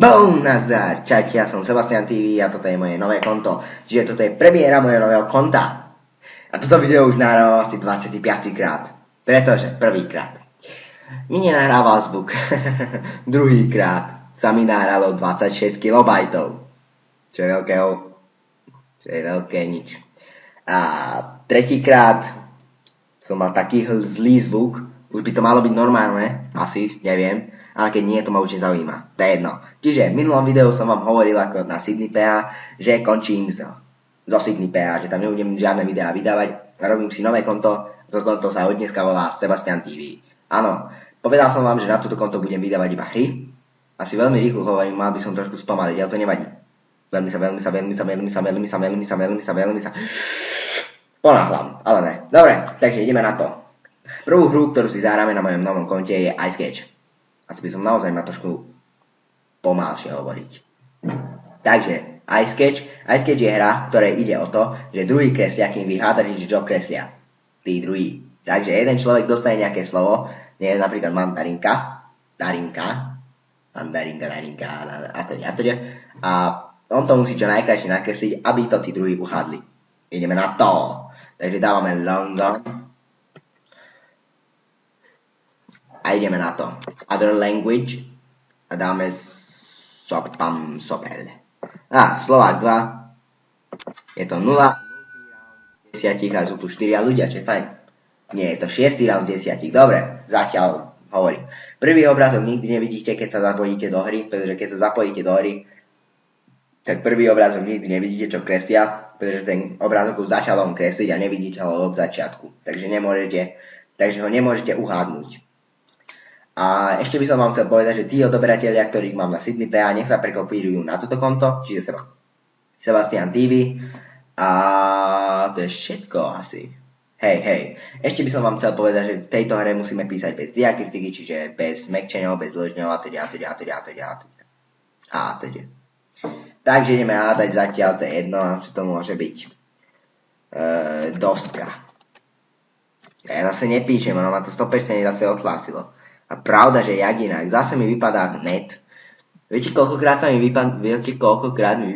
Boom, nazdar, čaute, ja som Sebastian TV a toto je moje nové konto, čiže toto je premiéra mojho nového konta. A toto video už nahrával asi 25. krát, pretože prvýkrát mi nenahrával zvuk, druhýkrát sa mi nahralo 26 KB, čo je veľké nič. A tretíkrát som mal taký zlý zvuk, už by to malo byť normálne, asi, neviem, ale keď nie, to ma už nezaujíma, to je jedno. Čiže v minulom videu som vám hovoril ako na Sydney PA, že končím zo Sydney PA, že tam nebudem žiadne videá vydávať, robím si nové konto, to konto sa od dneska volá Sebastian TV. Áno, povedal som vám, že na toto konto budem vydávať iba hry, asi veľmi rýchlo hovorím, mal by som trošku spomaliť, ale to nevadí. Veľmi sa ponáhľam, ale ne. Dobre, takže ideme na to. Prvú hru, ktorú si zahráme na mojom novom konte je Ice Catch. Asi by som naozaj mal trošku pomalšie hovoriť. Takže Ice Catch je hra, v ktorej ide o to, že druhý kreslia, kým vy hádate, že čo kreslia. Tí druhý. Takže jeden človek dostane nejaké slovo, neviem, napríklad mandarinka, a on to musí čo najkrajšie nakresliť, aby to tí druhí uhádli. Ideme na to. Takže dávame London. A ideme na to. Other language. A dáme sopel. Slovák 2. Je to 0. 10 a sú tu 4 ľudia, čo je fajn. Nie, je to 6. round z 10. Dobre, zatiaľ hovorím. Prvý obrázok nikdy nevidíte, keď sa zapojíte do hry, pretože keď sa zapojíte do hry, tak prvý obrázok nikdy nevidíte, čo kreslia, pretože ten obrázok už začal on kresliť a nevidíte ho od začiatku. Takže ho nemôžete uhádnuť. A ešte by som vám chcel povedať, že tí odoberatelia, ktorých mám na Sydney PA, nech sa prekopírujú na toto konto, čiže Sebastian TV. A to je všetko asi. Hej. Ešte by som vám chcel povedať, že v tejto hre musíme písať bez diakritiky, čiže bez smekčeňov, bez dĺžňov a teda. Takže ideme hádať zatiaľ, to je jedno, čo to môže byť. Doska. Ja zase nepíšem, ono ma to 100% zase odhlásilo. A pravda, že jak inak. Zase mi vypadá net. Viete, koľkokrát mi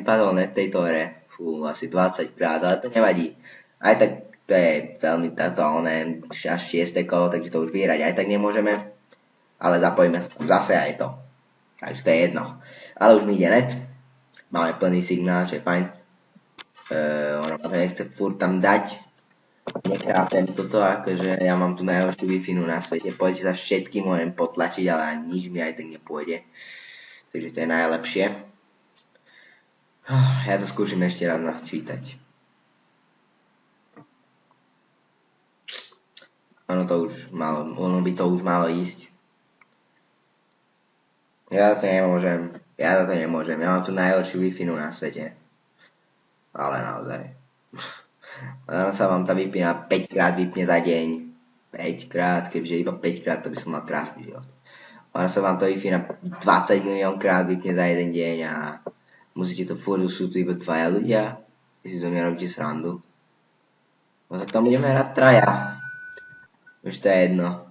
vypadol net v tejto hre? Fú, asi 20 krát, ale to nevadí. Aj tak to je veľmi až 6. kolo, takže to už vyhrať aj tak nemôžeme. Ale zapojíme zase aj to. Takže to je jedno. Ale už mi ide net. Máme plný signál, čo je fajn. Ono to nechce furt tam dať. Nechápem toto, akože ja mám tu najhoršiu Wi-Fi na svete. Poďte sa všetky môžem potlačiť, ale ani nič mi aj tak nepôjde. Takže to je najlepšie. Ja to skúsim ešte raz načítať. Ono by to už malo ísť. Ja to nemôžem. Ja mám tu najhoršiu Wi-Fi na svete. Ale naozaj. Ono sa vám tá vypína 5 krát vypne za deň. 5 krát, keďže iba 5 krát, to by som mal krásny život. Ono sa vám to vypína 20 milión krát vypne za jeden deň a musíte to furt, sú tu iba 2 ľudia. Vy si to nerobíte srandu. No tak tam budeme hrať traja. Už to je jedno.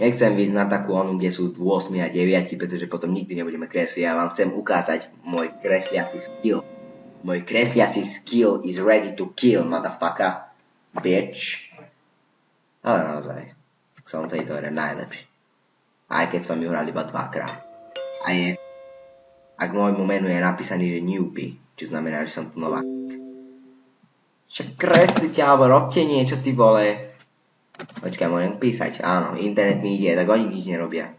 Nechcem ísť na takú onu, kde sú 8 a 9, pretože potom nikdy nebudeme kresliť. Ja vám chcem ukázať môj kresliaci skill. Môj kresliaci skill is ready to kill, motherfucker. Bitch. Ale naozaj. Som v tejto hre najlepší. Aj keď som ju hral iba 2-krát. A k môjmu menu je napísaný, že newbie. Čo znamená, že som tu nová. Však kreslite alebo robte niečo, ty vole. Počkaj, môžem písať. Áno, internet mi ide, tak oni nič nerobia.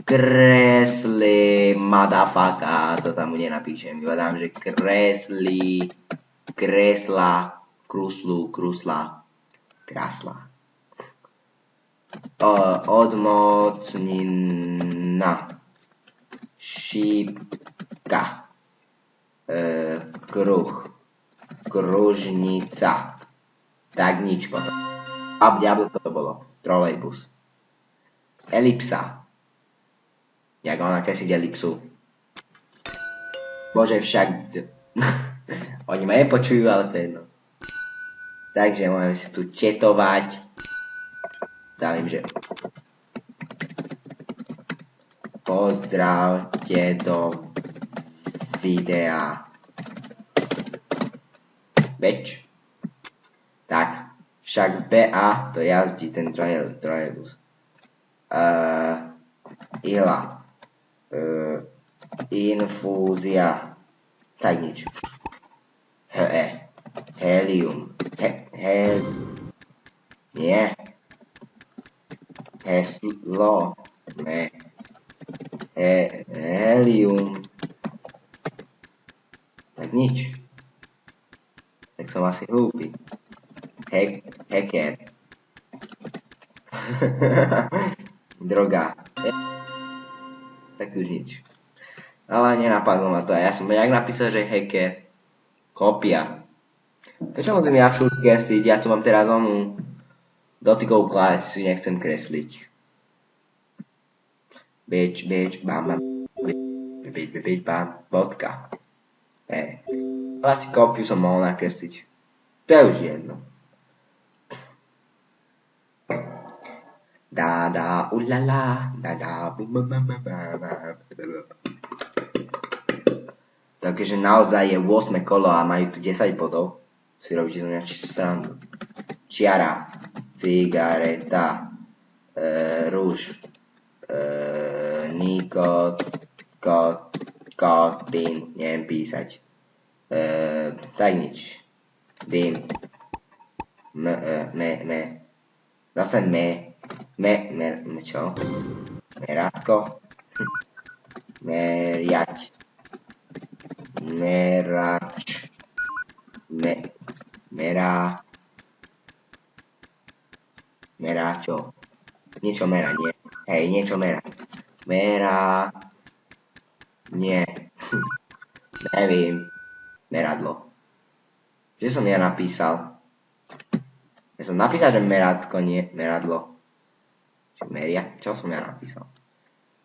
Kresli, motherfucker, to tam nenapíšem. Vyhľadám, že krásla. Odmocnina. Šípka. Kruh. Kružnica. Tak nič potom. Abdiablo to bolo. Trolejbus. Elipsa. Jak ona kresliť elipsu. Bože však. Oni ma nepočujú, ale to je jedno. Takže môžeme si tu četovať. Dávim, že Pozdravte do videa. Veď. Tak, však BA to jazdí ten trolejbus. Ila. Infúzia. Tak nič. Helium. Nie. Heslo. Helium. Tak nič. Tak som asi hlúpy. Hacker. Droga. Tak už nič. Ale nenapadlo ma to. Ja som jak napísal, že hacker. Kopia. Prečo musím ja všude kresliť? Ja tu mám teraz onú dotykovú klávesnicu, si nechcem kresliť. Bitch, bam, bam, bodka. Asi kopiu som mohol nakresliť. To je už jedno. Da, ulala, da, takže naozaj je 8 kolo a majú tu 10 bodov. Si robíte to nejakú srandu. Čiara, cigareta, rúž, nikotín, neviem písať. Tak nič. Dým. Zase čo? Merátko. Meriať. Merač. Meráčo. Niečo mera, nie. Hej, niečo mera. Mera. Nie. Nevím. Meradlo. Že som ja napísal? Ja som napísal, že merátko, nie meradlo. Čo som ja napísal?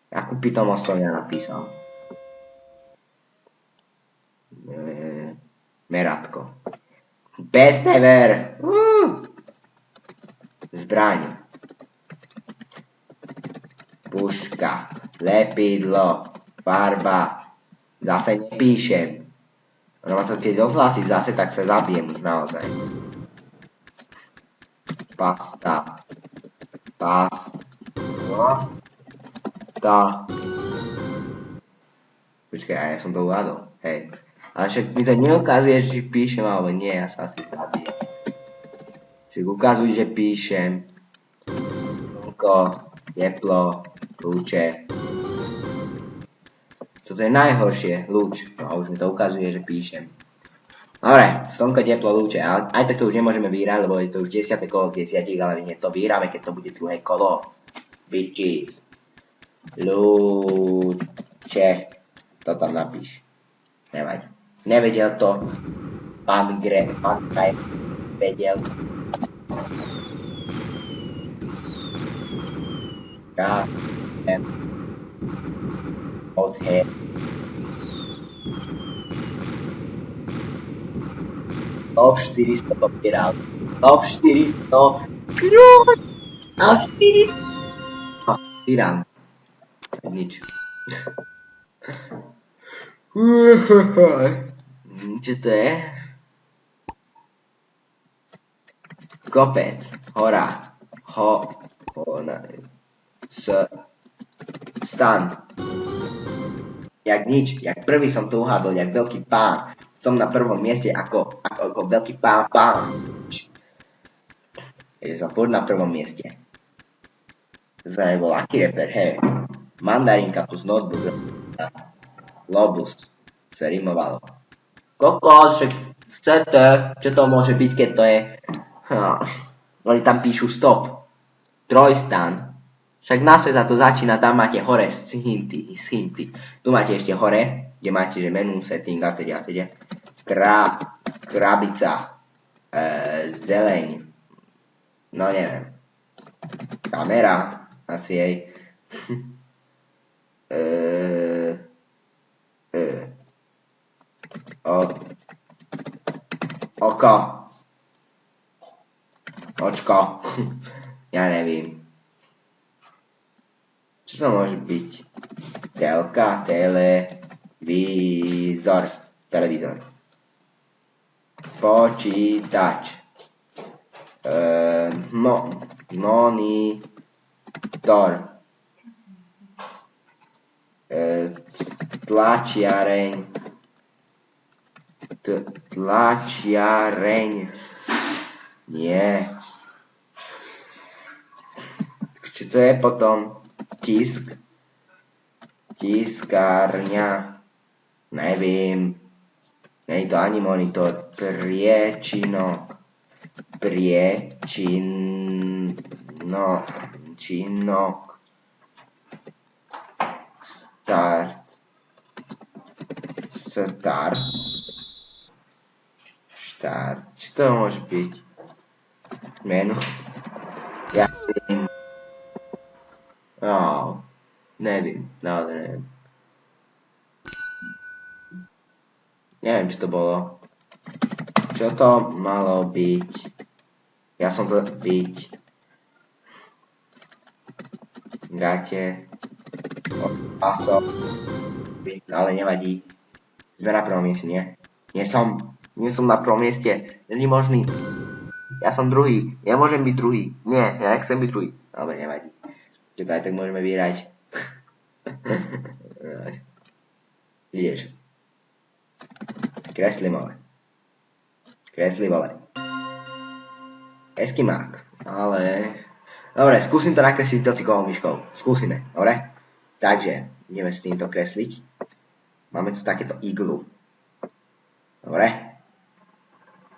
Akú pitomosť som ja napísal? Merátko. Best ever! Zbraň. Puška. Lepidlo. Farba. Zase nepíšem. No ma to keď odhlásiť zase, tak sa zabijem už naozaj. Pasta. Počkaj, ja som to uhádol. Hej. Ale však mi to neukazuje, či píšem alebo nie, ja sa asi zabijem. Však ukazuj, že píšem. Slnko, teplo, lúče. Toto je najhoršie, lúč. No už mi to ukazuje, že píšem. Dobre, slnko, teplo, lúče. Ale aj tak to už nemôžeme vyhrať, lebo je to už 10. kolo 10, ale my to vyhráme, keď to bude druhé kolo. Bitches. Lúče. To tam napíš. Nevadí. Nevedel to. Pán Graj vedel. Krásne. Odhe. Top 400 pobieral. Top 400. Top 400. Tyran. Nič. Čo to je? Kopec. Hora. Stan. Jak nič. Jak prvý som to uhádol. Jak veľký pán. Som na prvom mieste ako veľký pán. Takže som furt na prvom mieste. Zrejme bol aký reper, hej. Mandarinka plus notebook. Globus. Sa rimovalo. Kokos, čo to môže byť, keď to je? Oni tam píšu stop. Trojstan. Však na sveta to začína, tam máte hore hinty. Tu máte ešte hore, kde máte, že menu, setting a teda. Krabica. Zeleň. No neviem. Kamera. Asi jej. Oko. Očko. Ja nevím. Čo to môže byť? Telka, televízor. Televízor. Počítač. Monitor. Tlačiareň. Tlačiareň. Nie. Čo to je potom? Tisk. Tiskárňa. Nevím. Není to ani monitor. Priečinok. Činok. Start. Čo to môže byť? Menu. Ja neviem. Neviem. Naozaj neviem. Neviem, čo to bolo. Čo to malo byť? Ja som to byť. Gate. Paso. Ale nevadí. Sme na prvom mieste, nie? Nie som na prvom mieste. Není možný. Ja som druhý. Ja môžem byť druhý. Nie, ja chcem byť druhý. Dobre, nevadí. Čo to aj tak môžeme vyhrať. Ideš. Kresli vole. Eskimák. Ale... Dobre, skúsim to nakresliť dotykovou myškou. Skúsime, dobre? Takže, ideme s týmto kresliť. Máme tu takéto iglu. Dobre?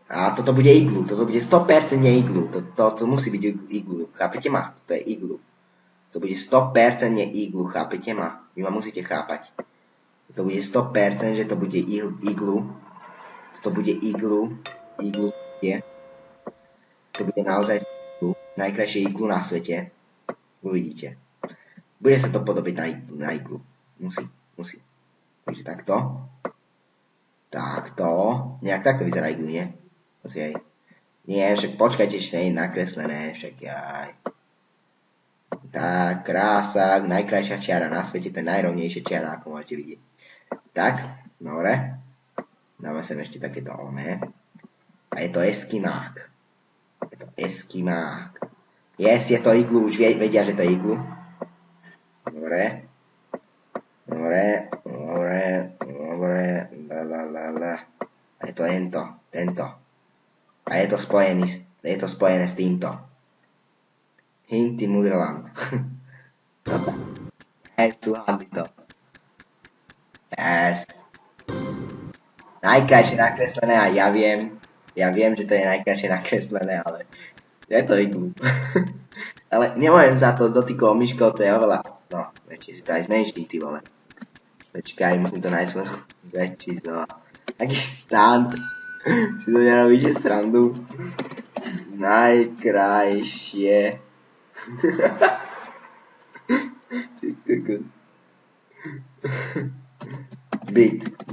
A toto bude iglu. Toto bude 100% iglu. To musí byť iglu. Chápete ma? To je iglu. To bude 100% iglu. Chápete ma? Vy ma musíte chápať. To bude 100%, že to bude iglu. To bude iglu. Iglu je. To bude naozaj iglu. Najkrajšie iglu na svete. Uvidíte. Bude sa to podobiť na iglu. Musí. Takže takto. Takto. Nejak takto vyzerá iglu, nie? Asi aj. Nie, však počkajte, ešte nie je nakreslené. Však aj. Tak, krása. Najkrajšia čiara na svete. To je najrovnejšia čiara, ako môžete vidieť. Tak, dobre. Dáme sem ešte takéto oné. A je to eskimák. Yes, je to iglu. Už vedia, že to je iglu. Dobre. A je to tento. A je to spojené s týmto. Hinty Mudroland. Súhlasí to. Yes. Najkrajšie nakreslené a ja viem, že to je najkrajšie nakreslené, ale je to iglu. Ale nemôžem za to s dotykovou myškou, to je oveľa, no, väčšie si to aj zmenší, ty vole. Počkaj, musím to najskôr zväčšiť znova. Taký stand. Si to nerobíte srandu. Najkrajšie.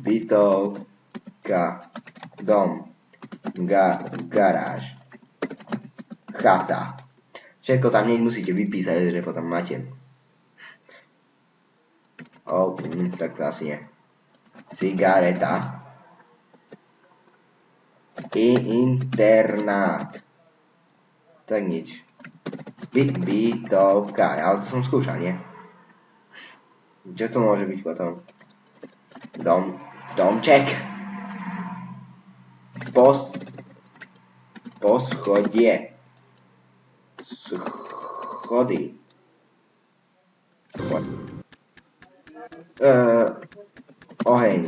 Bytovka, dom, garáž, chata. Všetko tam nemusíte vypísať, že potom máte. Tak to asi nie. Cigareta. Internát. Tak nič. Bytovka, ale to som skúšal, nie? Čo to môže byť potom? Domček. Poschodie. Schody. Oheň.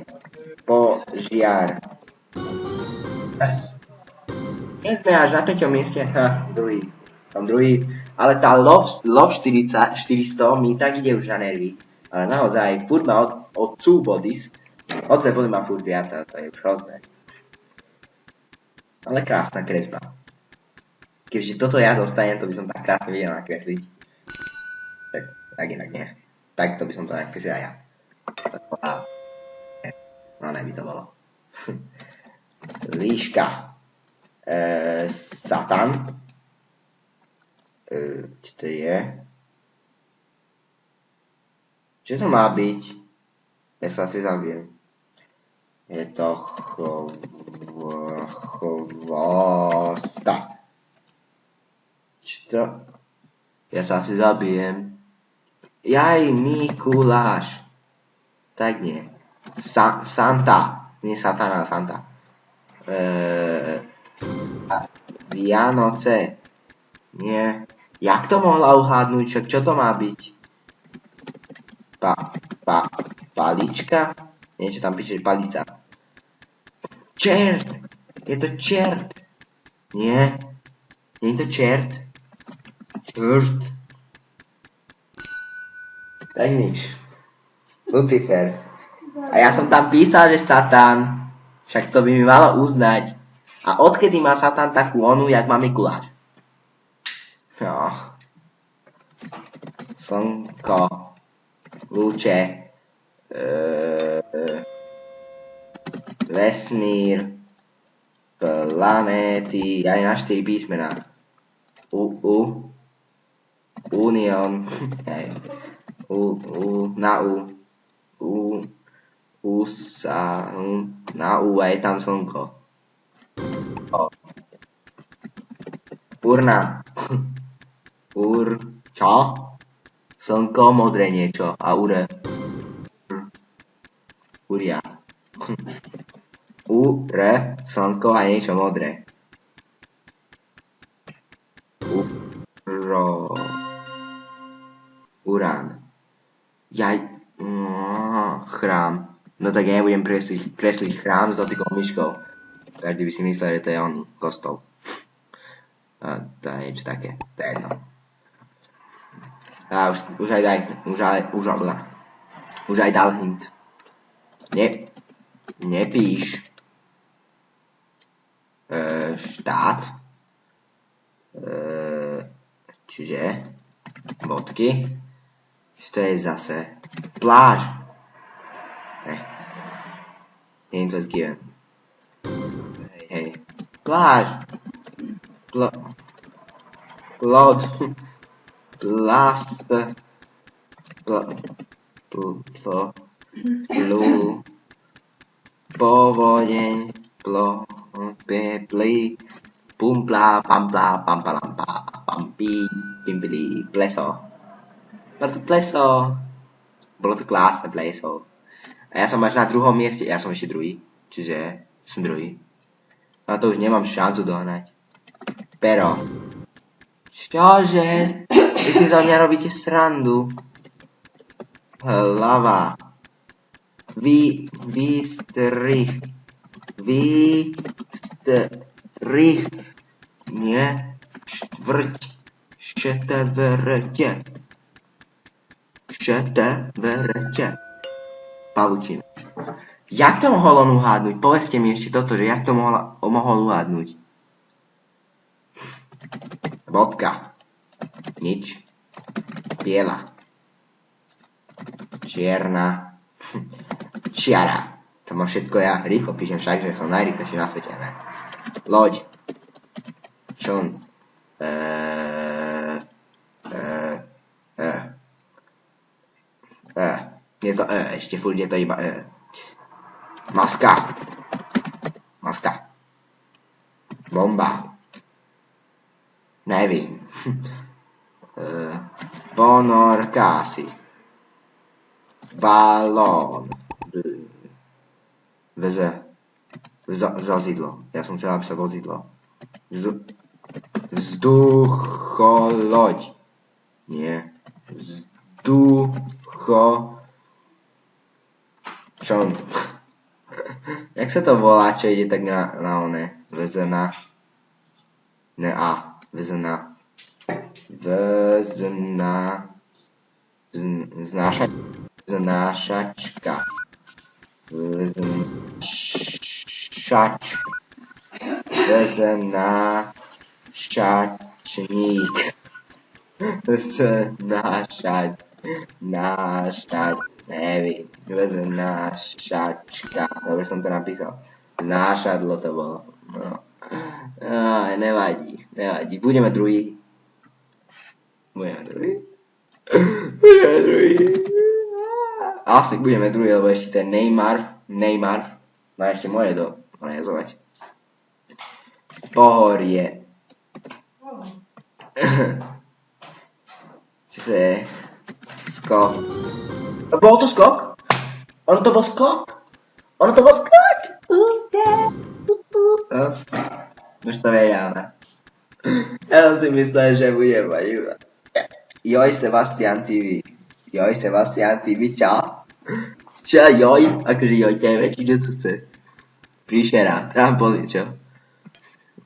Požiar. Yes. Nie sme až na 3. mieste. Druhý. Tam druhý. Ale tá love 400 mi tak ide už na nervy. Ale naozaj, furt má od 2 bodies. O 2 body má furt viac, ale to je už hrozné. Ale krásna kresba. Keďže toto ja dostanem, to by som tak krásne videl nakresliť. Tak inak nie. Tak to by som to nakreslil aj ja. No ne by to bolo. Líška. Satan. Čo to je? Čo to má byť? Ja sa asi zabijem. Je to chvosta. Čo to? Ja sa asi zabijem. Jaj, Mikuláš. Tak nie. Santa. Nie Satana, Santa. Vianoce. Nie. Jak to mohla uhádnuť? Však čo to má byť? Palička? Niečo tam píše, palica. Čert! Je to čert! Nie. Nie je to čert. Čert. Tak nič. Lucifer. A ja som tam písal, že Satan. Však to by mi malo uznať. A odkedy má Satan takú onu, jak má Mikuláš? No. Slnko. Lúče. Vesmír. Planéty. Aj na 4 písmená. Unión. Na U a je tam slnko. Urna. Čo? Slnko, modré niečo. A ure. Uria. Ure, slnko a niečo modré. Urán. Jaj. Chrám. No tak ja nebudem kresliť chrám s dotykom myškou. Každý by si myslel, že to je on, kostol. A to je niečo také. To je jedno. A už aj dal hint. Nepíš. Štát. Čiže bodky. Čo je zase? Pláž. Ne. Hint was given. Hej. Pláž. Plod. Plast. Povodeň. Pepli. Pumpla. Pampla. Pampalampa. Pampi. Pimpili. Pleso. Bolo to pleso. Bolo to krásne pleso. A ja som až na druhom mieste. Ja som ešte druhý. Čiže som druhý. A to už nemám šancu dohnať. Pero. Čože? Vy si za mňa robíte srandu. Hlava. Výstrih. Nie. Štvrť. Števrte. Pavučina. Jak to mohol on uhádnuť? Povedzte mi ešte toto, že jak to mohol uhádnuť. Bodka. Nič. Biela. Čierna. Čiara. To mám všetko ja rýchlo píšem, však, že som najrýchlejší na svete, ne? Loď. Čln. Je to ešte furt je to iba Maska. Bomba. Nevím. Ponorkási. Balón. Vozidlo. Ja som chcel napísať vozidlo. Vzducholoď. Nie. Čom? Jak sa to volá, čo ide tak na one? Znášačka. Vznašačník. Nevím. Vznašačka. Dobre som to napísal. Znášadlo to bolo. No. Nevadí. Budeme druhý. Budeme druhý. Asi budeme druhý, lebo ešte ten Neymar má ešte more do analyzovať. Pohorie. Čo to je? Skok. Bol to skok? Ono to bol skok? Už to vie rána. Ja som si myslel, že budem mať iba. Joj, Sebastian TV, čau. Čo, joj? Akože joj, TV, či čo to chce? Príšera, trampolín, čo?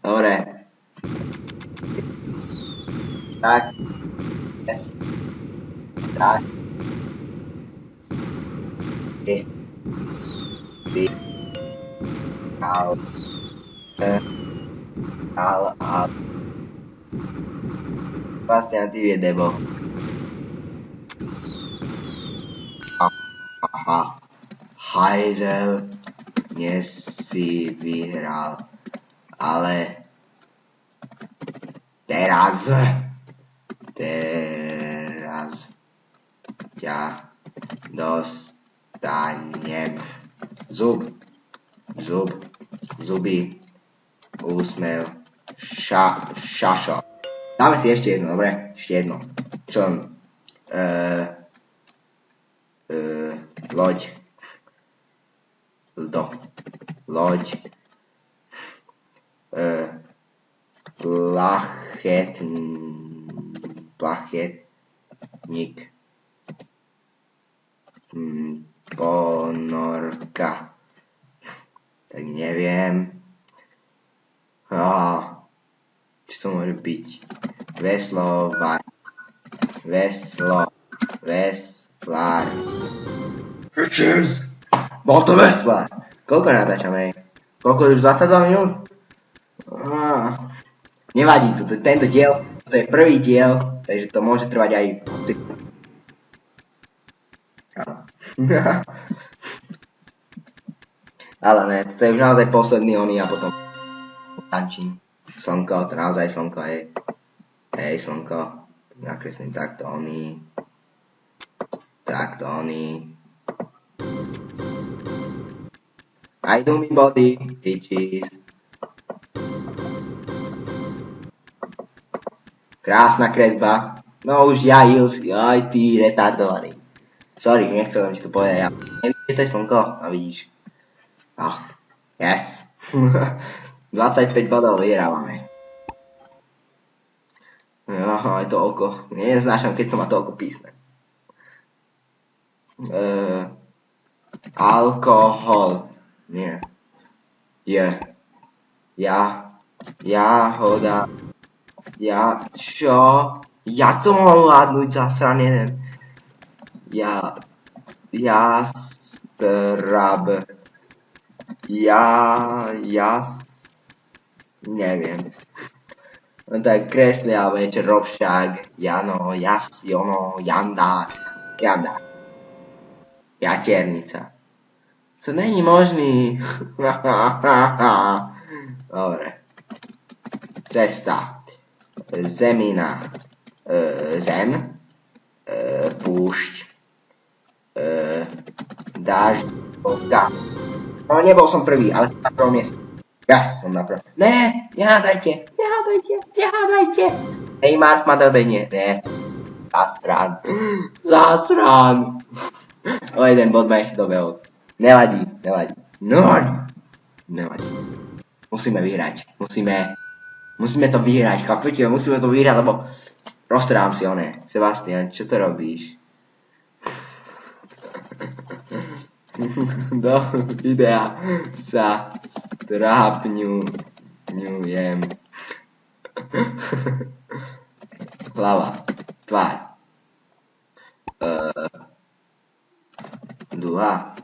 Dobre. Tak. Yes. Tak. Je. Ty. Al. Sebastian TV je debo. Aha. Hajzel. Dnes si vyhral. Ale teraz ťa dostanem. Zuby, úsmev, šašo. Dáme si ešte jedno, dobre? Ešte jedno. Čo? Loď. Plachetník. Ponorka. Tak neviem. Čo to môže byť? Veslár. Cheers! Bol to veslár. Koľko natáčame? Koľko už 22 minút? Nevadí, tento diel, to je prvý diel, takže to môže trvať aj... Ale ne, to je už naozaj posledný oný a potom tančím. Slnko, to naozaj slnko, hej. Hej, slnko. Nakreslím takto oný. I do me body, bitches. Krásna kresba. No už aj ty retardovaný. Sorry, nechcel som ti to povedať. Ja neviem, že to je slnko. A vidíš. Yes. 25 bodov vyhrávame. Je to oko. Neznášam, keď to má toľko písmen. Alkohol. Nie. Jahoda. Čo? Jak to mohol vládnuť zasran jeden? Jastrab. Neviem. On tak kreslia večer Robšák. Jano, Janda. Jaternica. To není možný. Dobre. Cesta. Zemina. Zem. Púšť. Dážď. No nebol som prvý, ale som na prvom mieste. Ja som na prvom. Ne, nehádajte. Neymar má dobenie. Ne. Zasran. O jeden bod ma ešte dobehol. Nevadí. Nevadí. Musíme vyhrať. Musíme to vyhrať, chápete? Musíme to vyhrať, lebo roztrám si oné. Sebastian, čo to robíš? Do videa sa strápňujem. Hlava, tvár. Duha.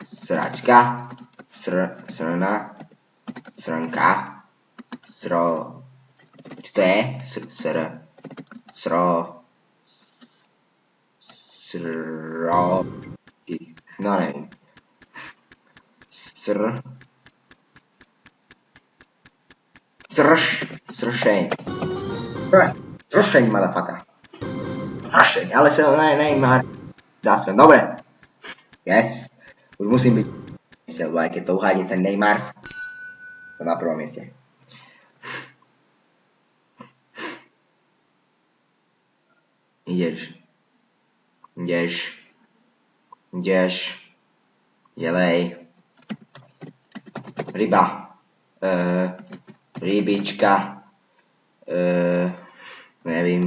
Sračka. Srna. Srnka. Čo to je? No neviem. Sršeň. Sršeň, motherfucker. Sršeň, ale sa Neymar. Zase, dobre. Yes. Už musím byť, lebo aj keď to uhádne ten Neymar, to na prvom mieste. Ideš. Ďalej. Ryba. Rybička. Nevím.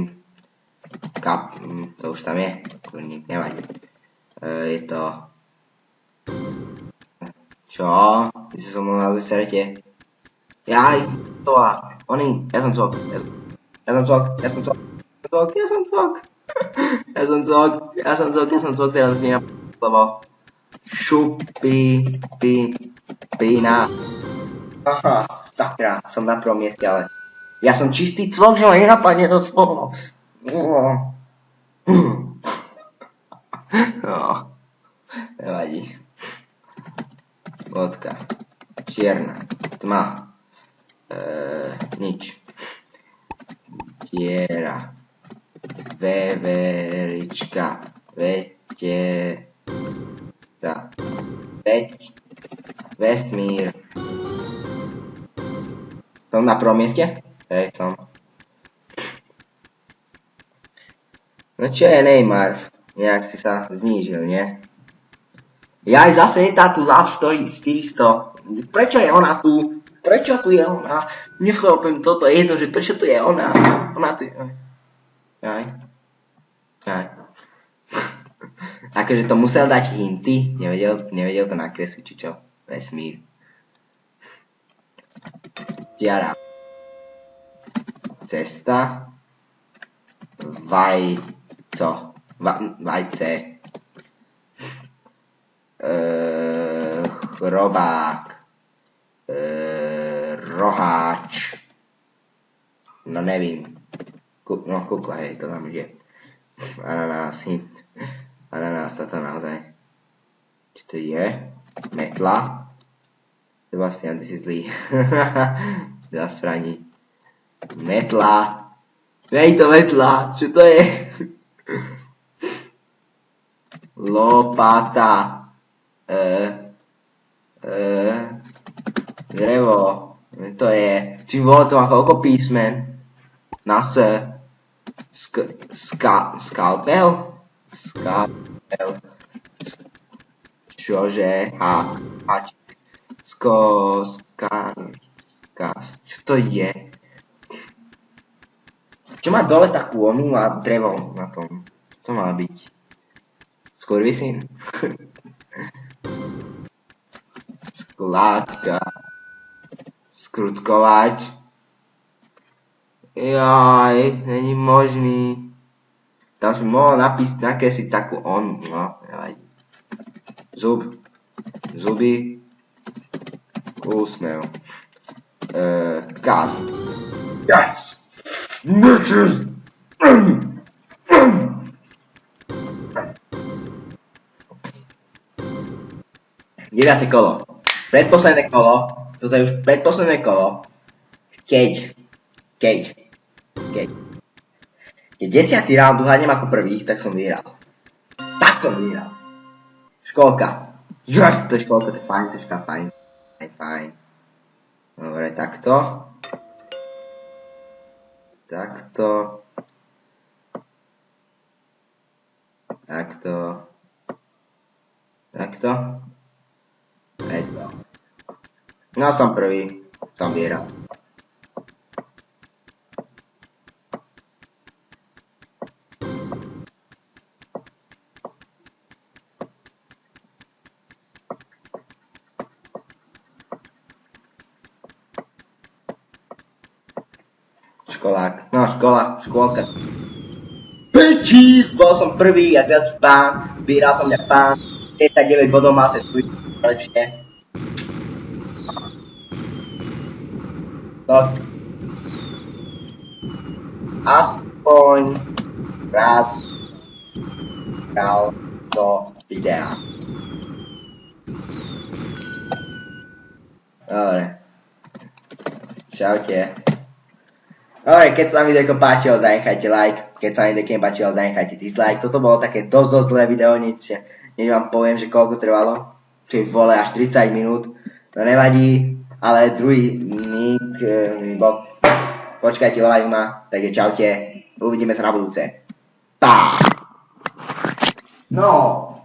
To už tam je. Kurník, nevadí. Je to... Čo? Ty si so mnou na serete. Jaj, to a... Oni, ja som cvok. Teraz mi napadlo slovo. Pina. Aha, sakra, som na prvom mieste, ale... Ja som čistý cvok, že ma nenapadne to slovo. No, nevadí. Vodka. Čierna. Tma. Nič. Tiera. Veverička. Vesmír. Som na prvom mieste? Hej, som. No čo je Neymar? Nejak si sa znížil, nie? Jaj, zase je tá tu Love Story 400. Prečo je ona tu? Prečo tu je ona? Nechápem toto jedno, že prečo tu je ona? Ona tu je... Jaj. Akože to musel dať hinty. Nevedel to nakresliť, či čo? Vesmír. Tiara. Cesta. Vajce. Chrobák. Roháč. No nevím. Kukla, hej, to tam je. Ananás, hint. Ananás, toto naozaj. Čo to je? Metla. Sebastian, ty si zlý. Zasraní. Metla. Nej to metla. Čo to je? Lopata. Drevo. To je... Či bolo to má koľko písmen? Na S. Skalpel? Skalpel. Čože? Čo to je? Čo má dole takú onu a drevo na tom? To má byť? Skurvisín? Skládka. Skrutkovač. Jaj, není možný. Tam si mohol nakresliť takú onu, no, nevadí. Zub. Zuby. Úsmev. Gas. Gas. Deviate kolo. Predposledné kolo. Toto je už predposledné kolo. Keď 10. round uhádnem ako prvý, tak som vyhral. Školka. Yes, to je školka, to je fajn, to je fajn. Dobre, takto. No som prvý, som vyhral. Školák, no škôlka. Pečís, bol som prvý, jak veľký pán, vyhral som mňa pán, 39 bodov mal ten tvoj lepšie. No. Aspoň raz dal do videa. Dobre. Čaute. Dobre, keď sa vám video páčilo, zanechajte like. Keď sa vám video nepáčilo, zanechajte dislike. Toto bolo také dosť dlhé video, Než vám poviem, že koľko trvalo. Ty vole, až 30 minút. No nevadí, ale druhý nick bol... Počkajte, volajú ma. Takže čaute. Uvidíme sa na budúce. Pá! No.